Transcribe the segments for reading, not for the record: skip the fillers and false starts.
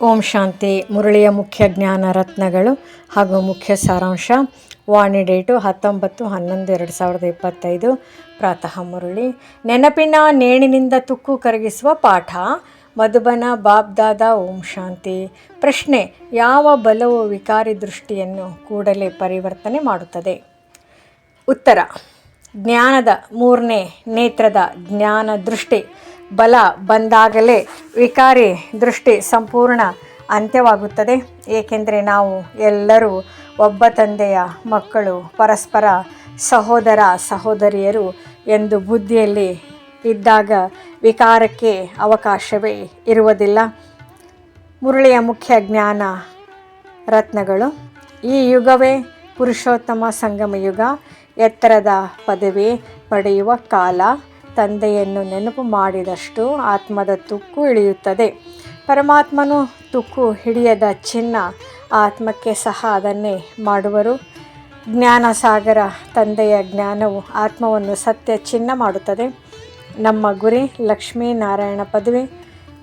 ಓಂ ಶಾಂತಿ. ಮುರಳಿಯ ಮುಖ್ಯ ಜ್ಞಾನ ರತ್ನಗಳು ಹಾಗೂ ಮುಖ್ಯ ಸಾರಾಂಶ. ವಾಣಿ ಡೇಟು 19/11/2025. ಪ್ರಾತಃ ಮುರಳಿ. ನೆನಪಿನ ನೇಣಿನಿಂದ ತುಕ್ಕು ಕರಗಿಸುವ ಪಾಠ. ಮಧುಬನ ಬಾಬ್ದಾದ. ಓಂ ಶಾಂತಿ. ಪ್ರಶ್ನೆ: ಯಾವ ಬಲವು ವಿಕಾರಿ ದೃಷ್ಟಿಯನ್ನು ಕೂಡಲೇ ಪರಿವರ್ತನೆ ಮಾಡುತ್ತದೆ? ಉತ್ತರ: ಜ್ಞಾನದ ಮೂರನೇ ನೇತ್ರದ ಜ್ಞಾನ ದೃಷ್ಟಿ ಬಲ ಬಂದಾಗಲೇ ವಿಕಾರಿ ದೃಷ್ಟಿ ಸಂಪೂರ್ಣ ಅಂತ್ಯವಾಗುತ್ತದೆ. ಏಕೆಂದರೆ ನಾವು ಎಲ್ಲರೂ ಒಬ್ಬ ತಂದೆಯ ಮಕ್ಕಳು, ಪರಸ್ಪರ ಸಹೋದರ ಸಹೋದರಿಯರು ಎಂದು ಬುದ್ಧಿಯಲ್ಲಿ ಇದ್ದಾಗ ವಿಕಾರಕ್ಕೆ ಅವಕಾಶವೇ ಇರುವುದಿಲ್ಲ. ಮುರಳಿಯ ಮುಖ್ಯ ಜ್ಞಾನ ರತ್ನಗಳು. ಈ ಯುಗವೇ ಪುರುಷೋತ್ತಮ ಸಂಗಮ ಯುಗ. ಎತ್ತರದ ಪದವಿ ಪಡೆಯುವ ಕಾಲ. ತಂದೆಯನ್ನು ನೆನಪು ಮಾಡಿದಷ್ಟು ಆತ್ಮದ ತುಕ್ಕು ಇಳಿಯುತ್ತದೆ. ಪರಮಾತ್ಮನು ತುಕ್ಕು ಹಿಡಿಯದ ಚಿನ್ನ. ಆತ್ಮಕ್ಕೆ ಸಹ ಅದನ್ನೇ ಮಾಡುವರು. ಜ್ಞಾನ ಸಾಗರ ತಂದೆಯ ಜ್ಞಾನವು ಆತ್ಮವನ್ನು ಸತ್ಯ ಚಿನ್ನ ಮಾಡುತ್ತದೆ. ನಮ್ಮ ಗುರಿ ಲಕ್ಷ್ಮೀನಾರಾಯಣ ಪದವಿ.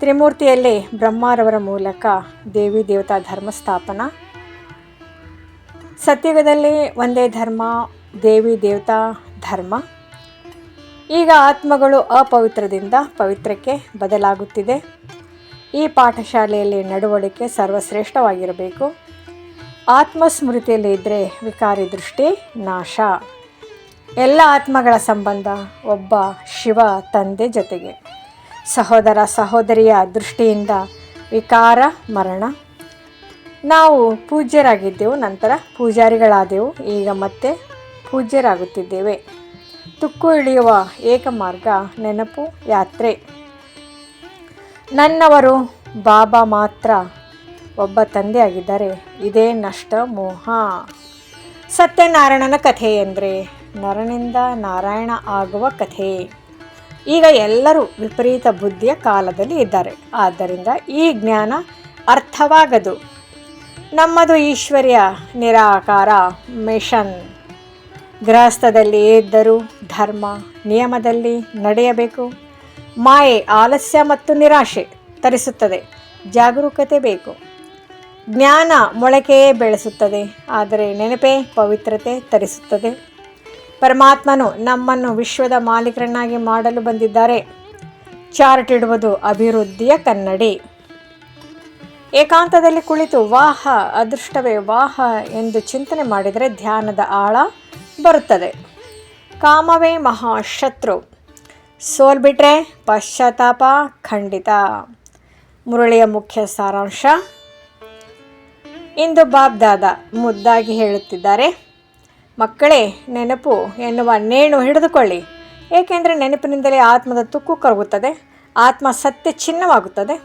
ತ್ರಿಮೂರ್ತಿಯಲ್ಲಿ ಬ್ರಹ್ಮರವರ ಮೂಲಕ ದೇವಿ ದೇವತಾ ಧರ್ಮ ಸ್ಥಾಪನಾ. ಸತ್ಯುಗದಲ್ಲಿ ಒಂದೇ ಧರ್ಮ, ದೇವಿ ದೇವತಾ ಧರ್ಮ. ಈಗ ಆತ್ಮಗಳು ಅಪವಿತ್ರದಿಂದ ಪವಿತ್ರಕ್ಕೆ ಬದಲಾಗುತ್ತಿದೆ. ಈ ಪಾಠಶಾಲೆಯಲ್ಲಿ ನಡವಳಿಕೆ ಸರ್ವಶ್ರೇಷ್ಠವಾಗಿರಬೇಕು. ಆತ್ಮಸ್ಮೃತಿಯಲ್ಲಿ ಇದ್ದರೆ ವಿಕಾರಿ ದೃಷ್ಟಿ ನಾಶ. ಎಲ್ಲ ಆತ್ಮಗಳ ಸಂಬಂಧ ಒಬ್ಬ ಶಿವ ತಂದೆ ಜೊತೆಗೆ. ಸಹೋದರ ಸಹೋದರಿಯ ದೃಷ್ಟಿಯಿಂದ ವಿಕಾರ ಮರಣ. ನಾವು ಪೂಜ್ಯರಾಗಿದ್ದೆವು, ನಂತರ ಪೂಜಾರಿಗಳಾದೆವು, ಈಗ ಮತ್ತೆ ಪೂಜ್ಯರಾಗುತ್ತಿದ್ದೇವೆ. ತುಕ್ಕು ಇಳಿಯುವ ಏಕಮಾರ್ಗ ನೆನಪು ಯಾತ್ರೆ. ನನ್ನವರು ಬಾಬಾ ಮಾತ್ರ ಒಬ್ಬ ತಂದೆಯಾಗಿದ್ದಾರೆ. ಇದೇ ನಷ್ಟ ಮೋಹ. ಸತ್ಯನಾರಾಯಣನ ಕಥೆ ಎಂದರೆ ನರನಿಂದ ನಾರಾಯಣ ಆಗುವ ಕಥೆ. ಈಗ ಎಲ್ಲರೂ ವಿಪರೀತ ಬುದ್ಧಿಯ ಕಾಲದಲ್ಲಿ ಇದ್ದಾರೆ. ಆದ್ದರಿಂದ ಈ ಜ್ಞಾನ ಅರ್ಥವಾಗದು. ನಮ್ಮದು ಈಶ್ವರ್ಯ ನಿರಾಕಾರ ಮಿಷನ್. ಗೃಹಸ್ಥದಲ್ಲಿ ಇದ್ದರೂ ಧರ್ಮ ನಿಯಮದಲ್ಲಿ ನಡೆಯಬೇಕು. ಮಾಯೆ ಆಲಸ್ಯ ಮತ್ತು ನಿರಾಶೆ ತರಿಸುತ್ತದೆ. ಜಾಗರೂಕತೆ ಬೇಕು. ಜ್ಞಾನ ಮೊಳಕೆಯೇ ಬೆಳೆಸುತ್ತದೆ, ಆದರೆ ನೆನಪೇ ಪವಿತ್ರತೆ ತರಿಸುತ್ತದೆ. ಪರಮಾತ್ಮನು ನಮ್ಮನ್ನು ವಿಶ್ವದ ಮಾಲೀಕರನ್ನಾಗಿ ಮಾಡಲು ಬಂದಿದ್ದಾರೆ. ಚಾರ್ಟ್ ಇಡುವುದು ಅಭಿವೃದ್ಧಿಯ ಕನ್ನಡಿ. ಏಕಾಂತದಲ್ಲಿ ಕುಳಿತು ವಾಹ ಅದೃಷ್ಟವೇ ವಾಹ ಎಂದು ಚಿಂತನೆ ಮಾಡಿದರೆ ಧ್ಯಾನದ ಆಳ ಬರುತ್ತದೆ. ಕಾಮವೇ ಮಹಾಶತ್ರು. ಸೋಲ್ಬಿಟ್ರೆ ಪಶ್ಚಾತ್ತಾಪ ಖಂಡಿತ. ಮುರಳಿಯ ಮುಖ್ಯ ಸಾರಾಂಶ. ಇಂದು ಬಾಬ್ದಾದ ಮುದ್ದಾಗಿ ಹೇಳುತ್ತಿದ್ದಾರೆ, ಮಕ್ಕಳೇ, ನೆನಪು ಎನ್ನುವ ನೇಣು ಹಿಡಿದುಕೊಳ್ಳಿ. ಏಕೆಂದರೆ ನೆನಪಿನಿಂದಲೇ ಆತ್ಮದ ತುಕ್ಕು ಕರಗುತ್ತದೆ. ಆತ್ಮ ಸತ್ಯ ಚಿನ್ನವಾಗುತ್ತದೆ.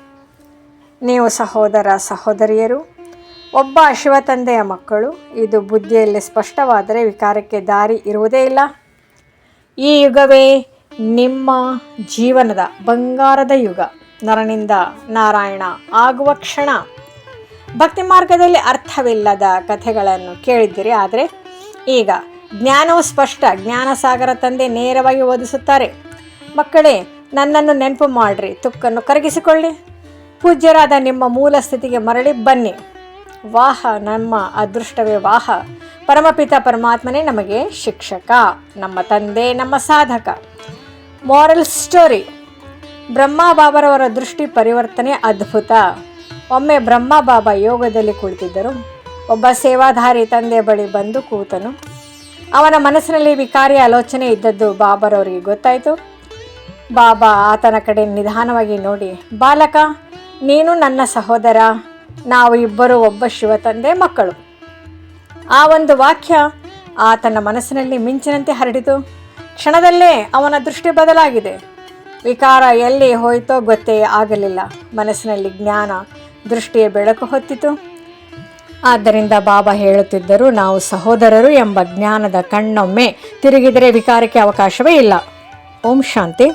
ನೀವು ಸಹೋದರ ಸಹೋದರಿಯರು, ಒಬ್ಬ ಶಿವತಂದೆಯ ಮಕ್ಕಳು. ಇದು ಬುದ್ಧಿಯಲ್ಲಿ ಸ್ಪಷ್ಟವಾದರೆ ವಿಕಾರಕ್ಕೆ ದಾರಿ ಇರುವುದೇ ಇಲ್ಲ. ಈ ಯುಗವೇ ನಿಮ್ಮ ಜೀವನದ ಬಂಗಾರದ ಯುಗ. ನರನಿಂದ ನಾರಾಯಣ ಆಗುವ ಕ್ಷಣ. ಭಕ್ತಿ ಮಾರ್ಗದಲ್ಲಿ ಅರ್ಥವಿಲ್ಲದ ಕಥೆಗಳನ್ನು ಕೇಳಿದ್ದೀರಿ, ಆದರೆ ಈಗ ಜ್ಞಾನವು ಸ್ಪಷ್ಟ. ಜ್ಞಾನಸಾಗರ ತಂದೆ ನೇರವಾಗಿ ಓದಿಸುತ್ತಾರೆ. ಮಕ್ಕಳೇ, ನನ್ನನ್ನು ನೆನಪು ಮಾಡಿರಿ, ತುಕ್ಕನ್ನು ಕರಗಿಸಿಕೊಳ್ಳಿ. ಪೂಜ್ಯರಾದ ನಿಮ್ಮ ಮೂಲ ಸ್ಥಿತಿಗೆ ಮರಳಿ ಬನ್ನಿ. ವಾಹ ನಮ್ಮ ಅದೃಷ್ಟವೇ ವಾಹ. ಪರಮಪಿತ ಪರಮಾತ್ಮನೇ ನಮಗೆ ಶಿಕ್ಷಕ, ನಮ್ಮ ತಂದೆ, ನಮ್ಮ ಸಾಧಕ. Moral story. ಬ್ರಹ್ಮ ಬಾಬರವರ ದೃಷ್ಟಿ ಪರಿವರ್ತನೆ ಅದ್ಭುತ. ಒಮ್ಮೆ ಬ್ರಹ್ಮ ಬಾಬಾ ಯೋಗದಲ್ಲಿ ಕುಳಿತಿದ್ದರು. ಒಬ್ಬ ಸೇವಾಧಾರಿ ತಂದೆ ಬಳಿ ಬಂದು ಕೂತನು. ಅವನ ಮನಸ್ಸಿನಲ್ಲಿ ವಿಕಾರಿ ಆಲೋಚನೆ ಇದ್ದದ್ದು ಬಾಬರವರಿಗೆ ಗೊತ್ತಾಯಿತು. ಬಾಬಾ ಆತನ ಕಡೆ ನಿಧಾನವಾಗಿ ನೋಡಿ, ಬಾಲಕ, ನೀನು ನನ್ನ ಸಹೋದರ. ನಾವು ಇಬ್ಬರು ಒಬ್ಬ ಶಿವ ತಂದೆ ಮಕ್ಕಳು. ಆ ಒಂದು ವಾಕ್ಯ ಆತನ ಮನಸ್ಸಿನಲ್ಲಿ ಮಿಂಚಿನಂತೆ ಹರಡಿತು. ಕ್ಷಣದಲ್ಲೇ ಅವನ ದೃಷ್ಟಿ ಬದಲಾಗಿದೆ. ವಿಕಾರ ಎಲ್ಲಿ ಹೋಯಿತೋ ಗೊತ್ತೇ ಆಗಲಿಲ್ಲ. ಮನಸ್ಸಿನಲ್ಲಿ ಜ್ಞಾನ ದೃಷ್ಟಿಯ ಬೆಳಕು ಹೊತ್ತಿತು. ಆದ್ದರಿಂದ ಬಾಬಾ ಹೇಳುತ್ತಿದ್ದರು, ನಾವು ಸಹೋದರರು ಎಂಬ ಜ್ಞಾನದ ಕಣ್ಣೊಮ್ಮೆ ತಿರುಗಿದರೆ ವಿಕಾರಕ್ಕೆ ಅವಕಾಶವೇ ಇಲ್ಲ. ಓಂ ಶಾಂತಿ.